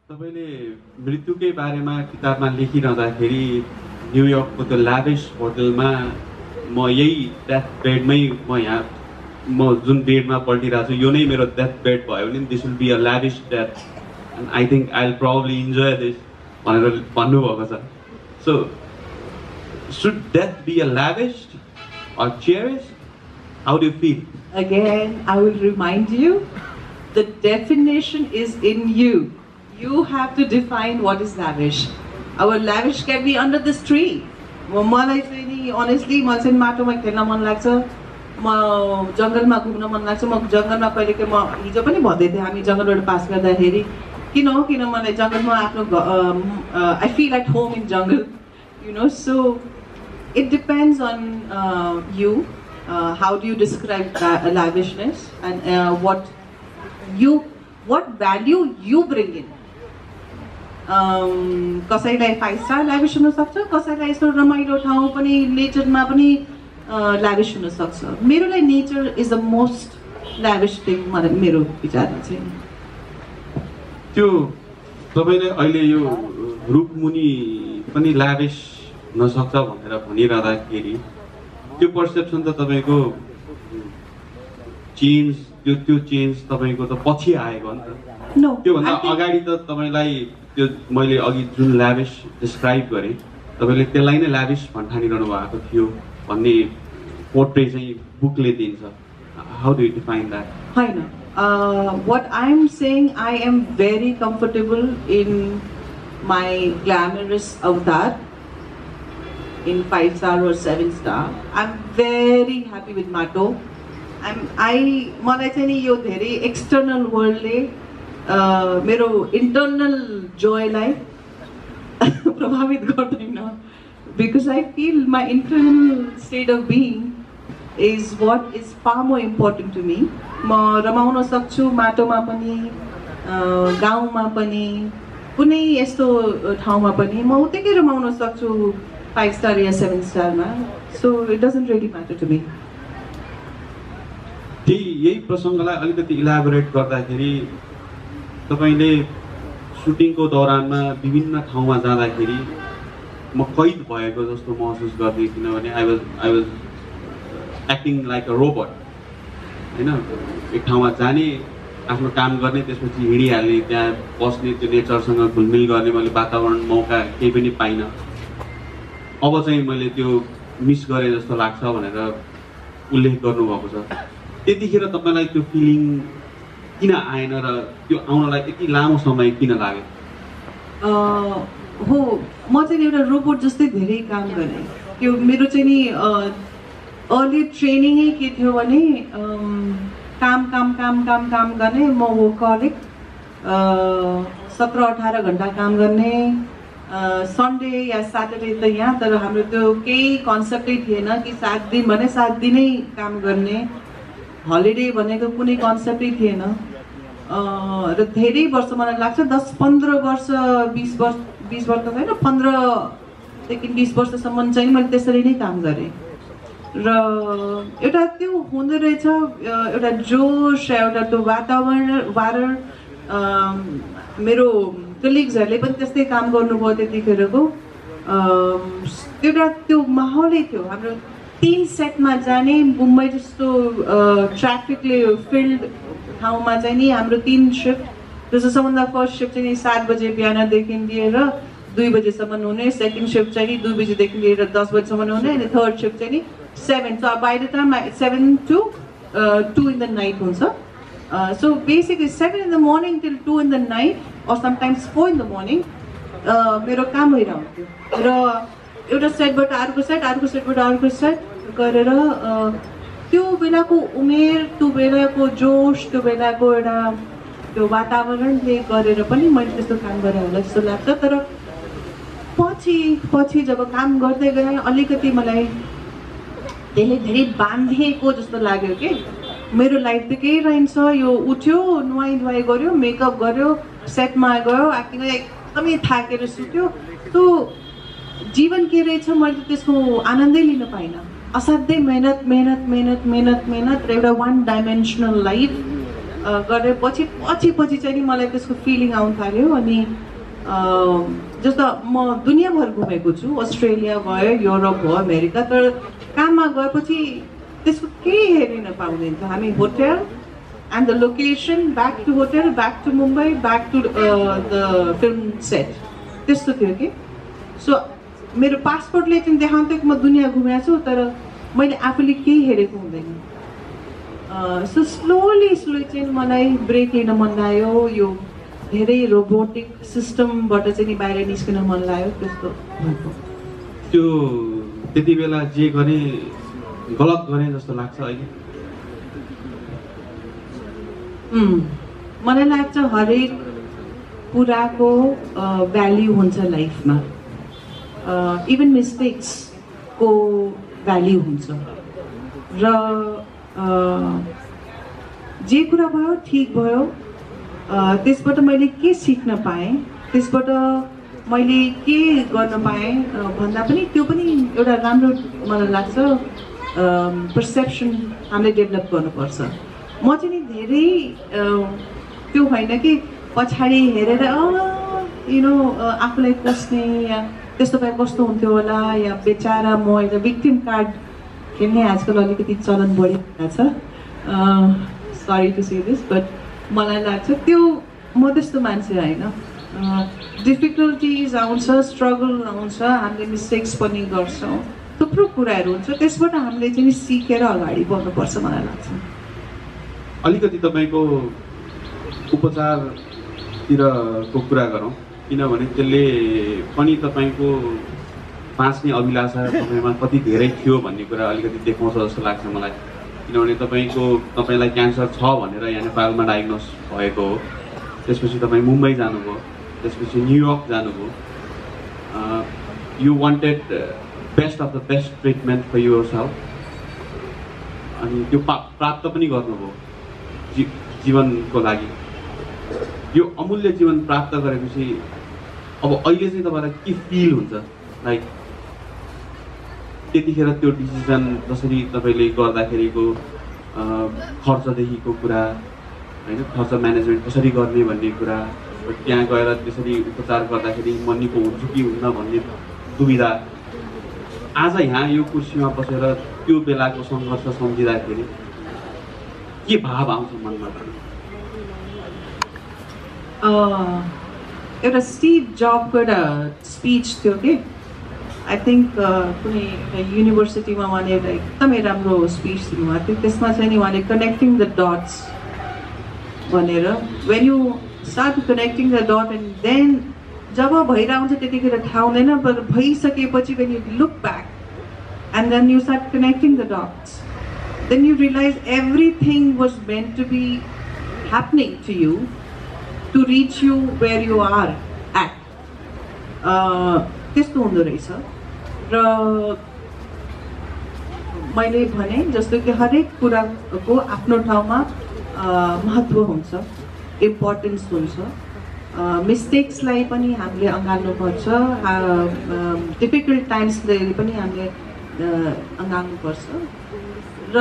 तपाईले मृत्युकै बारेमा किताबमा लेखिरहँदाखेरि न्युयोर्कको त्यो ल्याभिश होटलमा म यही डेथ बेडमै म जुन बेडमा पल्टिरहेको छु यो नै मेरो डेथ बेड भयो भने this will be a lavish death and I think I will probably enjoy this भनेर भन्नुभएको छ. So should death be a lavish or cherished? How do you feel? Again, I will remind you, the definition is in you. You have to define what is lavish. Our lavish can be under this tree. मलाई चाहिँ नि honestly मलाई चाहिँ माटोमा खेल्न मन लाग्छ, म जङ्गलमा घुम्न मन लाग्छ. म जङ्गलमा कहिलेकाहीँ म हिजो पनि भन्दै थिएँ हामी जङ्गलबाट पास गर्दाखेरि किन मलाई जङ्गलमा आफ्नो I feel at home in jungle, you know. So it depends on you. How do you describe lavishness and what value you bring in? कसैलाई 5 स्टार lavish हुन सक्छ, कसैलाई यस्तो रमाइलो ठाउँ पनि नेचरमा पनि lavish हुन सक्छ. मेरो लागि nature is the most lavish thing मेरो विचारमा चाहिँ. त्यो तपाईले अहिले यो रुखमुनि पनि lavish हुन सक्छ भनेर भनिरहँदाखेरि त्यो पर्सेप्सन त तपाईको चेन्ज त्यो चेन्ज तपाईको त पछि आएको नि त. नो, त्यो भन्दा अगाडि त तपाईलाई त्यो मैले अघि जुन ल्याभिश डिस्क्राइब गरे तपाईले त्यसलाई नै ल्याभिश भन्ठानिरहनु भएको थियो भन्ने पोर्ट्रे चाहिँ बुकले दिन्छ. How do you define that? हैन, what I'm saying, I am very comfortable in my glamorous avatar in 5 star or 7 star. I'm very happy with Mato. मलाई चाहिँ नि यो धेरै एक्सटर्नल वर्ल्डले मेरो इन्टर्नल जोयलाई प्रभावित गर्दैन, because I feel my internal state of being is what is far more important to me. म रमाउन सक्छु माटोमा पनि, गाउँमा पनि, कुनै यस्तो ठाउँमा पनि म उत्तिकै रमाउन सक्छु 5 स्टार या 7 स्टारमा. So it doesn't really matter to me. यही प्रसङ्गलाई अलिकति इलाबोरेट गर्दाखेरि तपाईले सुटिङको दौरानमा विभिन्न ठाउँमा जाँदाखेरि म कैद भएको जस्तो महसुस गर्थे, किनभने I was acting like a robot हैन. एक ठाउँमा जाने, आफ्नो काम गर्ने, त्यसपछि हिँडिहाल्ने, त्यहाँ बस्ने, त्यो नेचरसँग घुलमिल गर्ने मैले वातावरण मौका केही पनि पाइनँ. अब चाहिँ मैले त्यो मिस गरे जस्तो लाग्छ भनेर उल्लेख गर्नुभएको छ. त्यतिखेर तपाईलाई त्यो फिलिङ किन आएन र त्यो आउनलाई यति लामो समय किन लाग्यो? हो, म चाहिँ एउटा रोबोट जस्तै धेरै काम गरेँ. त्यो मेरो चाहिँ नि अर्ली ट्रेनिङै के थियो भने काम काम काम काम काम गर्ने. म वर्कहलिक, 17-18 घन्टा काम गर्ने. सन्डे या स्याटरडे त यहाँ, तर हाम्रो त्यो केही कन्सेप्टै थिएन कि 7 दिन भने 7 दिनै काम गर्ने. हलिडे भनेको कुनै कन्सेप्टै थिएन. र धेरै वर्ष मलाई लाग्छ 10-15 वर्ष 20 वर्ष त होइन, 15देखि 20 वर्षसम्म चाहिँ मैले त्यसरी नै काम गरेँ. र एउटा त्यो हुँदो रहेछ, एउटा जोस, एउटा त्यो वातावरण. मेरो कलिग्सहरूले पनि त्यस्तै काम गर्नुभयो त्यतिखेरको. त्यो माहौलै थियो. हाम्रो 3 सेटमा जाने, मुम्बई जस्तो ट्राफिकले फिल्ड ठाउँमा चाहिँ नि हाम्रो 3 शिफ्ट. जस्तो सबभन्दा फर्स्ट शिफ्ट चाहिँ 7 बजे बिहानदेखि लिएर 2 बजेसम्म हुने, सेकेन्ड शिफ्ट चाहिँ 2 बजेदेखि लिएर 10 बजेसम्म हुने, अनि थर्ड शिफ्ट चाहिँ 7. So by the time 7 to 2 in the night हुन्छ. So basically 7 in the morning till 2 in the night or sometimes 4 in the morning मेरो काम भइरहन्थ्यो. र एउटा सेटबाट अर्को सेट, अर्को सेटबाट अर्को सेट गरेर त्यो बेलाको उमेर, त्यो बेलाको जोस, त्यो बेलाको एउटा त्यो वातावरणले गरेर पनि मैले त्यस्तो काम गरेँ होला जस्तो लाग्छ. तर पछि जब काम गर्दै गएँ अलिकति मलाई त्यसले धेरै बाँधिएको जस्तो लाग्यो कि मेरो लाइफ त केही रहन्छ. यो उठ्यो, नुहाइ गर्यो, मेकअप गर्यो, सेटमा गयो, एक्टिङ एकदमै थाकेर सुत्यो. त्यो जीवन के रहेछ मैले त्यसको आनन्दै लिन पाइनँ. असाध्यै मेहनत र एउटा 1 डाइमेन्सनल लाइफ गरेर पछि चाहिँ नि मलाई त्यसको फिलिङ आउनु थाल्यो। अनि जस्तो म दुनियाँभर घुमेको छु, अस्ट्रेलिया भयो, युरोप भयो, अमेरिका, तर काममा गएपछि त्यसको केही हेरिन पाउँदैन। हामी hotel and the location, back to hotel, back to Mumbai, back to the film set. त्यस्तो थियो कि। सो मेरो पासपोर्टले चाहिँ देखाउँथ्यो कि म दुनियाँ घुमेको छु, तर मैले आफूले केही हेरेको हुँदैन। सो स्लोली चाहिँ मलाई ब्रेक लिन मन लाग्यो, यो धेरै रोबोटिक सिस्टमबाट चाहिँ नि बाहिर निस्किन मन लाग्यो। त्यस्तो त्यो त्यति बेला जे गरेँ गलत गरेँ जस्तो लाग्छ अहिले? मलाई लाग्छ हरेक कुराको भ्याल्यु हुन्छ लाइफमा, इभन मिस्टेक्सको भ्याल्यु हुन्छ। र जे कुरा भयो ठिक भयो, त्यसबाट मैले के सिक्न पाएँ, त्यसबाट मैले के गर्न पाएँ भन्दा पनि त्यो पनि एउटा राम्रो मलाई लाग्छ पर्सेप्सन हामीले डेभलप गर्नुपर्छ। म चाहिँ नि धेरै त्यो होइन कि पछाडि हेरेर आफूलाई कोस्ने या त्यस्तो भए कस्तो हुन्थ्यो होला, या बेचारा म एउटा भिक्टिम कार्ड खेल्ने आजकल अलिकति चलन बढिरहेको छ। Sorry to say this, but मलाई लाग्छ त्यो म त्यस्तो मान्छे होइन। डिफिकल्टिज आउँछ, स्ट्रगल आउँछ, हामीले मिस्टेक्स पनि गर्छौँ, थुप्रो कुराहरू हुन्छ, त्यसबाट हामीले चाहिँ सिकेर अगाडि बढ्नुपर्छ मलाई लाग्छ। अलिकति तपाईँको उपचारतिरको कुरा गरौँ, किनभने त्यसले पनि तपाईँको बाँच्ने अभिलाषा तपाईँमा कति धेरै थियो भन्ने कुरा अलिकति देखाउँछ जस्तो लाग्छ मलाई। किनभने तपाईँलाई क्यान्सर छ भनेर यहाँ नेपालमा डायग्नोस भएको हो, त्यसपछि तपाईँ मुम्बई जानुभयो, त्यसपछि न्युयोर्क जानुभयो। You wanted best of the best treatment for yourself, अनि त्यो प्राप्त पनि गर्नुभयो जीवनको लागि। यो अमूल्य जीवन प्राप्त गरेपछि अब अहिले चाहिँ तपाईँलाई के फिल हुन्छ? लाइक त्यतिखेर त्यो डिसिजन जसरी तपाईँले गर्दाखेरिको खर्चदेखिको कुरा होइन, खर्च म्यानेजमेन्ट कसरी गर्ने भन्ने कुरा, त्यहाँ गएर त्यसरी उपचार गर्दाखेरि म निको हुन्छु कि हुन्न भन्ने दुविधा, आज यहाँ यो कुर्सीमा बसेर त्यो बेलाको सङ्घर्ष सम्झिँदाखेरि के भाव आउँछ मनमा? एउटा स्टिभ जबको एउटा स्पिच थियो कि, आई थिङ्क कुनै युनिभर्सिटीमा उहाँले एउटा एकदमै राम्रो स्पिच दिनुभएको थियो। त्यसमा चाहिँ नि उहाँले कनेक्टिङ द डट्स भनेर, when you start connecting the dot and then जब भइरहेको हुन्छ त्यतिखेर थाहा हुँदैन, तर भइसकेपछि when you look back and then you start connecting the dots, then you realize everything was meant to be happening to you to reach you where you are at. त्यस्तो हुँदो रहेछ। र मैले भने जस्तो कि हरेक कुराको आफ्नो ठाउँमा महत्त्व हुन्छ, इम्पोर्टेन्स हुन्छ। मिस्टेक्सलाई पनि हामीले अँगाल्नुपर्छ, डिफिकल्ट टाइम्सलाई पनि हामीले अँगाल्नुपर्छ। र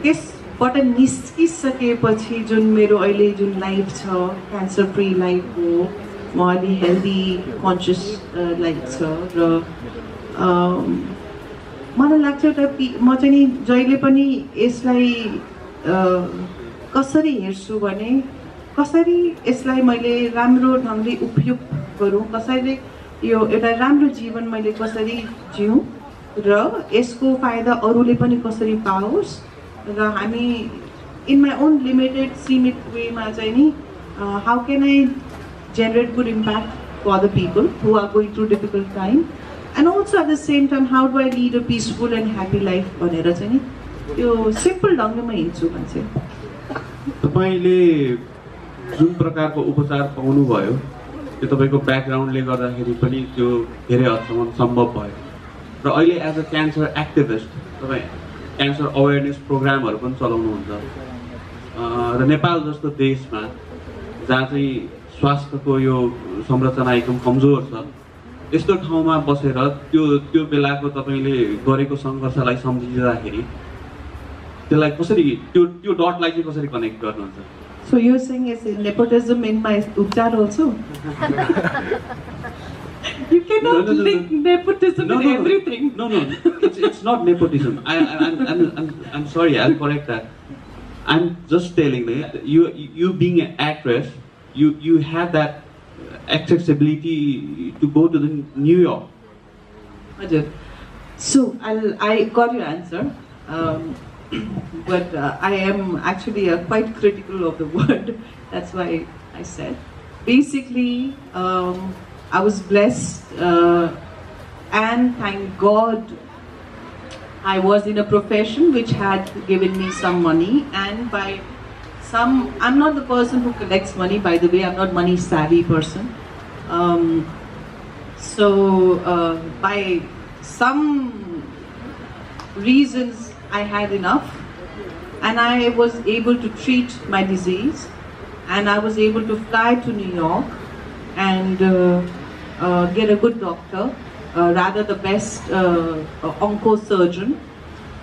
त्यसबाट निस्किसकेपछि जुन मेरो अहिले जुन लाइफ छ, क्यान्सर फ्री लाइफ हो, म अलि हेल्दी कन्सियस लाइफ छ। र मलाई लाग्छ एउटा म चाहिँ नि जहिले पनि यसलाई कसरी हेर्छु भने, कसरी यसलाई मैले राम्रो ढङ्गले उपयोग गरौँ, कसरी यो एउटा राम्रो जीवन मैले कसरी जिउँ र यसको फाइदा अरूले पनि कसरी पाओस्, र हामी इन माई ओन लिमिटेड सीमित वेमा चाहिँ नि how can I generate good impact for other people who are going through difficult time, and also at the same time how do I lead a peaceful and happy life भनेर चाहिँ नि त्यो simple ढङ्गमा हिँड्छु मान्छे। तपाईँले जुन प्रकारको उपचार पाउनुभयो त्यो तपाईँको ब्याकग्राउन्डले गर्दाखेरि पनि त्यो धेरै हदसम्म सम्भव भयो। र अहिले एज अ क्यान्सर एक्टिभिस्ट तपाईँ क्यान्सर अवेरनेस प्रोग्रामहरू पनि चलाउनुहुन्छ। र नेपाल जस्तो देशमा जहाँ चाहिँ स्वास्थ्यको यो संरचना एकदम कमजोर छ, यस्तो ठाउँमा बसेर त्यो बेलाको तपाईँले गरेको सङ्घर्षलाई सम्झिँदाखेरि त्यसलाई कसरी त्यो त्यो डटलाई चाहिँ कसरी कनेक्ट गर्नुहुन्छ? So you're saying is nepotism in my upchar also? You cannot link nepotism with everything. No, it's not nepotism. I'm sorry, I'll correct that. I'm just telling you being an actress, you have that accessibility to go to the New York. So I got your answer, but I am actually quite critical of the word. That's why I said. Basically, I was blessed, and thank God I was in a profession which had given me some money, and by some, I'm not the person who collects money, by the way, I'm not money savvy person. By some reasons I had enough, and I was able to treat my disease, and I was able to fly to New York and get a good doctor, rather the best oncosurgeon,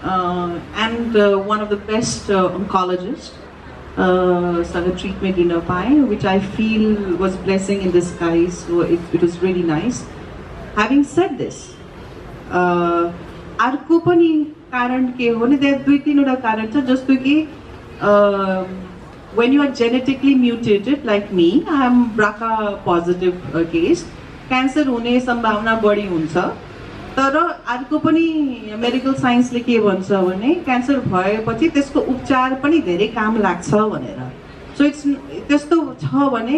and one of the best oncologists, started treatment in Apai, which I feel was blessing in disguise, so it was really nice. Having said this, अर्को पनि कारण के हो नि, त्यहाँ दुई तीनवटा कारण छ, जस्तो कि when you are genetically mutated like me, I am BRCA positive case, cancer हुने सम्भावना बढी हुन्छ। तर अर्को पनि मेडिकल साइन्सले के भन्छ भने क्यान्सर भएपछि त्यसको उपचार पनि धेरै काम लाग्छ भनेर। सो इट्स त्यस्तो छ भने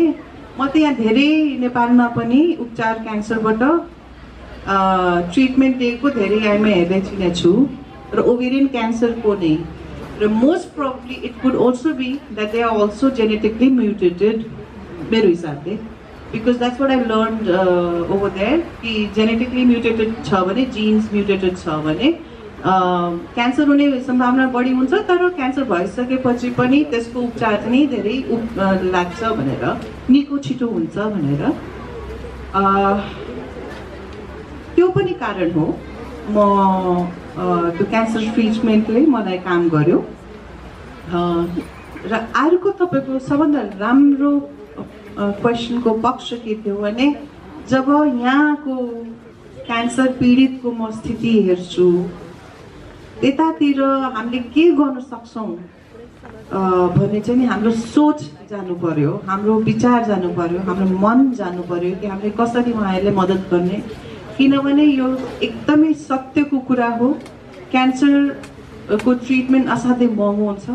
म त यहाँ धेरै नेपालमा पनि उपचार क्यान्सरबाट ट्रिटमेन्ट दिएको धेरै आइमा हेर्दै छु, र ओभेरियन क्यान्सरको नै, र most probably it could also be that they are also genetically mutated मेरो हिसाबले, because that's what I've learned over there, कि genetically mutated छ भने, genes mutated छ भने क्यान्सर हुने सम्भावना बढी हुन्छ, तर क्यान्सर भइसकेपछि पनि त्यसको उपचार चाहिँ धेरै लाग्छ भनेर, निको छिटो हुन्छ भनेर। त्यो पनि कारण हो म त्यो क्यान्सर ट्रिटमेन्टले मलाई काम गर्यो। र अर्को तपाईँको सबभन्दा राम्रो क्वेसनको पक्ष के थियो भने, जब यहाँको क्यान्सर पीडितको म स्थिति हेर्छु, त्यतातिर हामीले के गर्न सक्छौँ भन्ने चाहिँ नि हाम्रो सोच जानु पर्यो, हाम्रो विचार जानु पर्यो, हाम्रो मन जानु पर्यो कि हामीले कसरी उहाँहरूले मद्दत गर्ने। किनभने यो एकदमै सत्यको कुरा हो, क्यान्सरको ट्रिटमेन्ट असाध्यै महँगो हुन्छ।